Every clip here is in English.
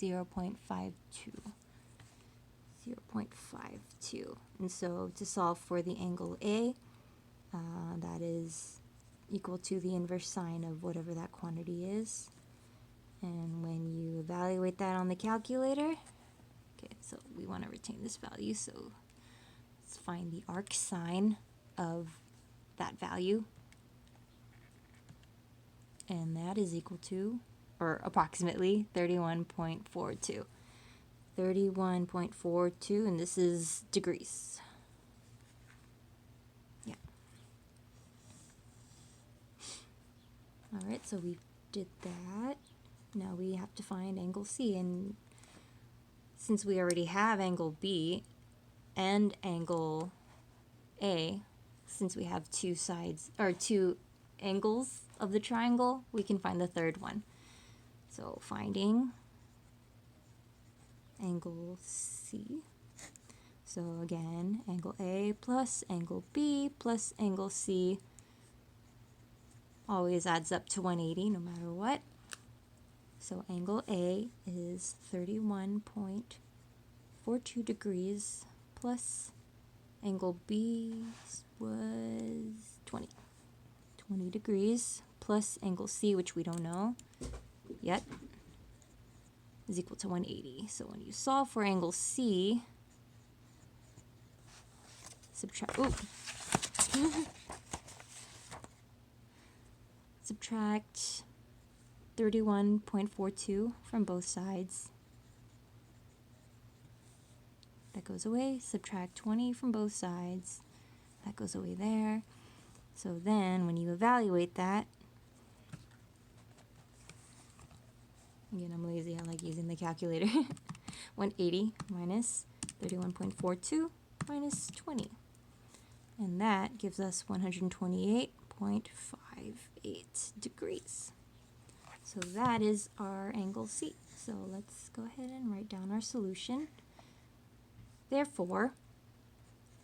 0.52. 0.52. And so to solve for the angle A, that is equal to the inverse sine of whatever that quantity is. And when you evaluate that on the calculator, okay, so we want to retain this value, so let's find the arc sine of that value. And that is equal to, or approximately, 31.42. 31.42, and this is degrees. Yeah. All right, so we did that. Now we have to find angle C, and since we already have angle B and angle A, since we have two sides, or two angles of the triangle, we can find the third one. So finding angle C. So again, angle A plus angle B plus angle C always adds up to 180 no matter what. So angle A is 31.42 degrees plus angle B was 20 degrees plus angle C, which we don't know yet, is equal to 180. So when you solve for angle C, subtract 31.42 from both sides. That goes away. Subtract 20 from both sides. That goes away there. So then when you evaluate that, again, I'm lazy, I like using the calculator. 180 minus 31.42 minus 20. And that gives us 128.58 degrees. So that is our angle C. So let's go ahead and write down our solution. Therefore,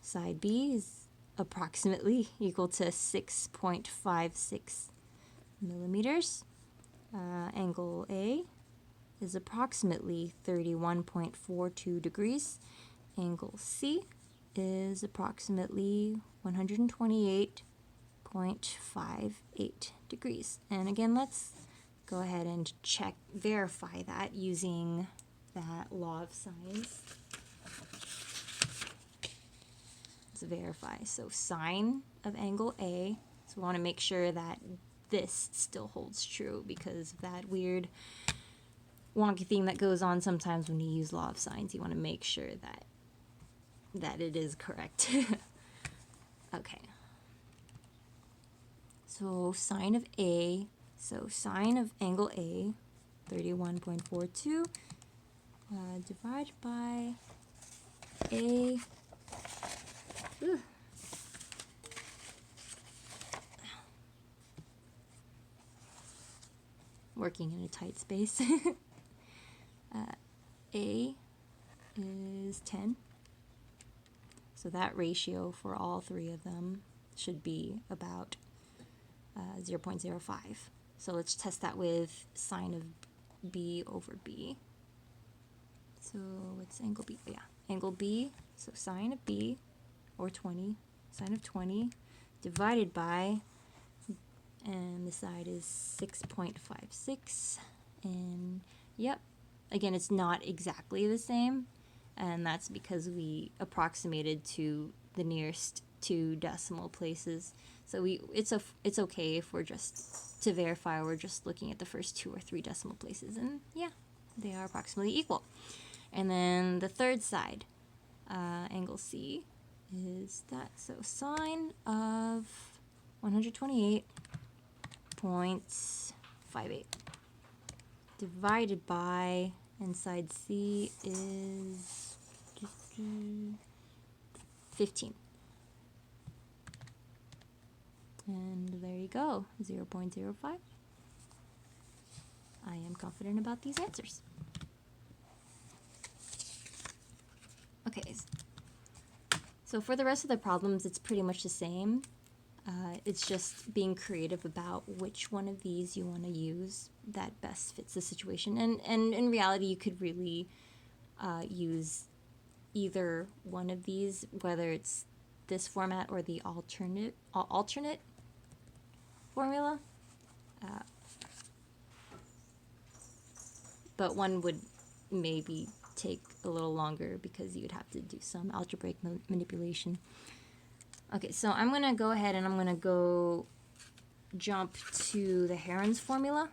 side B is approximately equal to 6.56 millimeters. Angle A is approximately 31.42 degrees. Angle C is approximately 128.58 degrees. And again, let's go ahead and verify that using that law of sines. Let's verify. So sine of angle A, so we want to make sure that this still holds true because of that weird wonky thing that goes on sometimes when you use law of sines. You want to make sure that it is correct. Okay. So sine of A, so sine of angle A, 31.42, divided by A, working in a tight space. A is 10. So that ratio for all three of them should be about 0.05. So let's test that with sine of B over B. So what's angle B? Yeah, angle B, so sine of B, or 20, sine of 20, divided by, and the side is 6.56, and yep, again, it's not exactly the same, and that's because we approximated to the nearest two decimal places. So it's okay if we're just, to verify, we're just looking at the first 2 or 3 decimal places, and yeah, they are approximately equal. And then the third side, angle C, is that, so sine of 128.58 divided by, and side C is 15. And there you go, 0.05. I am confident about these answers. Okay, so for the rest of the problems, it's pretty much the same. It's just being creative about which one of these you want to use that best fits the situation. And in reality, you could really use either one of these, whether it's this format or the alternate formula. But one would maybe take a little longer because you'd have to do some algebraic manipulation. Okay, so I'm going to go ahead and I'm going to go jump to the Heron's formula.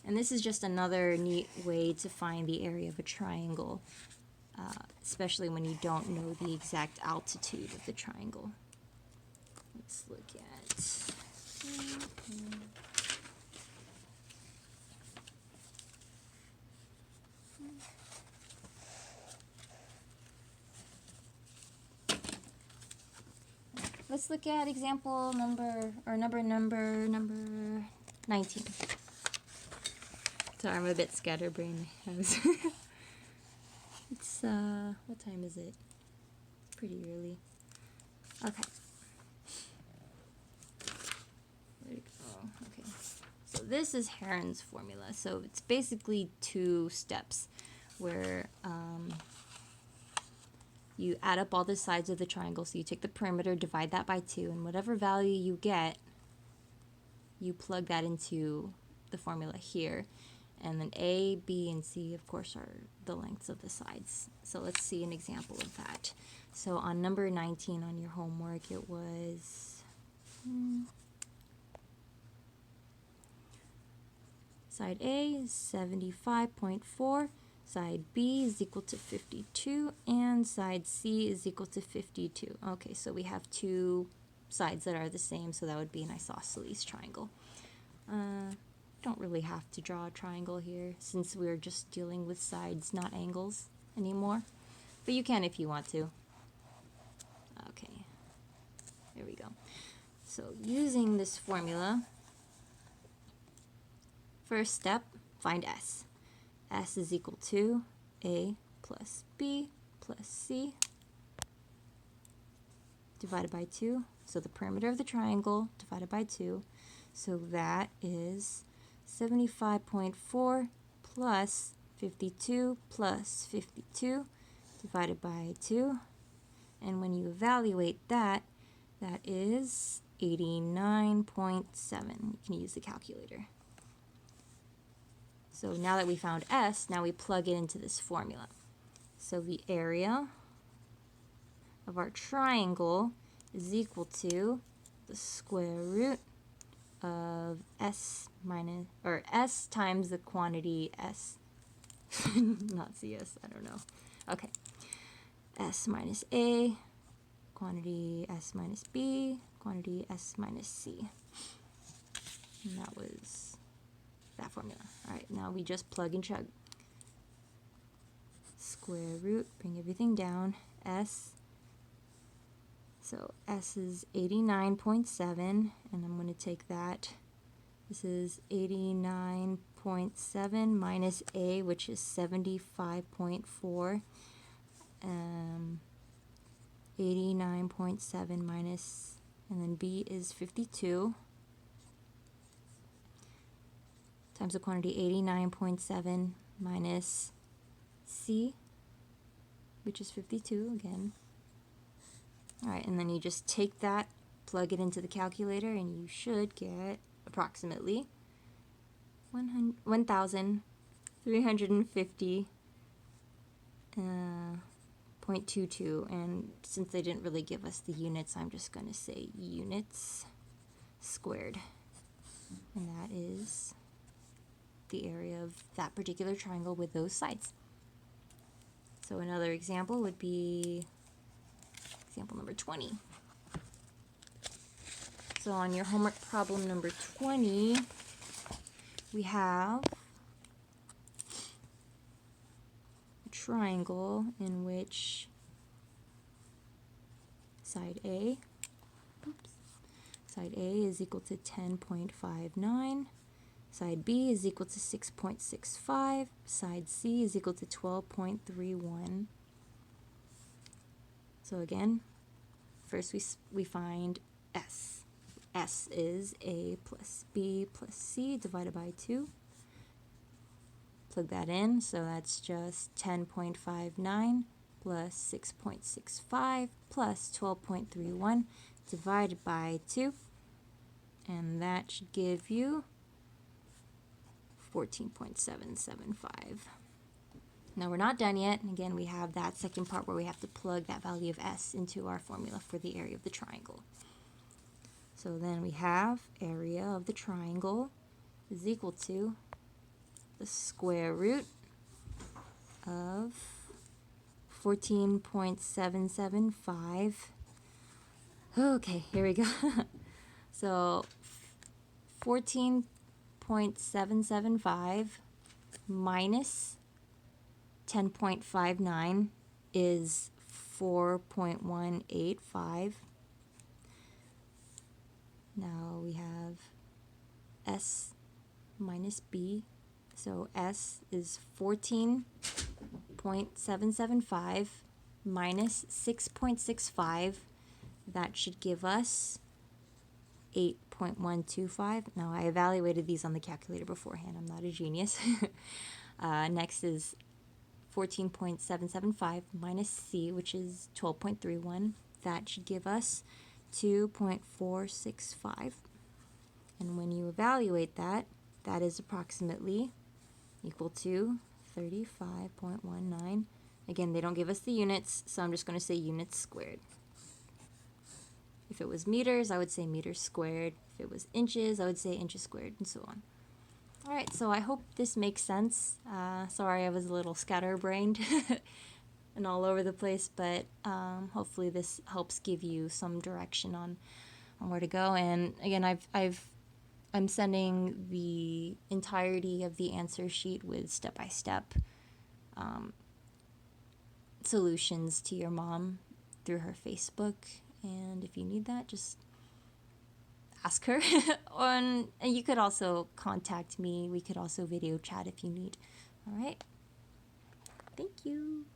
And this is just another neat way to find the area of a triangle, especially when you don't know the exact altitude of the triangle. Let's look at... Let's look at example number 19. Sorry, I'm a bit scatterbrained. It's what time is it? It's pretty early. Okay. There we go. Okay. So this is Heron's formula. So it's basically two steps where you add up all the sides of the triangle. So you take the perimeter, divide that by 2, and whatever value you get, you plug that into the formula here. And then A, B, and C, of course, are the lengths of the sides. So let's see an example of that. So on number 19 on your homework, it was... side A is 75.4. Side B is equal to 52, and side C is equal to 52. Okay, so we have two sides that are the same, so that would be an isosceles triangle. Don't really have to draw a triangle here, since we're just dealing with sides, not angles anymore. But you can if you want to. Okay, there we go. So using this formula, first step, find S. S is equal to A plus B plus C divided by 2. So the perimeter of the triangle divided by 2. So that is 75.4 plus 52 plus 52 divided by 2. And when you evaluate that, that is 89.7. You can use the calculator. So now that we found S, now we plug it into this formula. So the area of our triangle is equal to the square root of S minus, or S times the quantity S. Not CS, I don't know. Okay. S minus A, quantity S minus B, quantity S minus C. And that was that formula. Alright, now we just plug and chug. Square root, bring everything down, S. So S is 89.7, and I'm going to take that. This is 89.7 minus A, which is 75.4. 89.7 minus, and then B is 52. Times the quantity 89.7 minus C, which is 52 again. Alright, and then you just take that, plug it into the calculator, and you should get approximately 1,350.22. And since they didn't really give us the units, I'm just going to say units squared. And that is the area of that particular triangle with those sides. So another example would be example number 20. So on your homework problem number 20, we have a triangle in which side A is equal to 10.59. Side B is equal to 6.65. Side C is equal to 12.31. So again, first we find S. S is A plus B plus C divided by 2. Plug that in, so that's just 10.59 plus 6.65 plus 12.31 divided by 2. And that should give you 14.775. Now we're not done yet. And again, we have that second part where we have to plug that value of S into our formula for the area of the triangle. So then we have area of the triangle is equal to the square root of 14.775. Okay, here we go. So 14.775 minus 10.59 is 4.185. Now we have S minus B. So S is 14.775 minus 6.65. That should give us 8.125. Now I evaluated these on the calculator beforehand. I'm not a genius. Next is 14.775 minus C, which is 12.31. That should give us 2.465. And when you evaluate that, that is approximately equal to 35.19. Again, they don't give us the units, so I'm just going to say units squared. If it was meters, I would say meters squared. If it was inches, I would say inches squared, and so on. All right, so I hope this makes sense. Sorry I was a little scatterbrained and all over the place, but hopefully this helps give you some direction on where to go. And again, I'm sending the entirety of the answer sheet with step-by-step solutions to your mom through her Facebook. And if you need that, just ask her. And you could also contact me. We could also video chat if you need. All right. Thank you.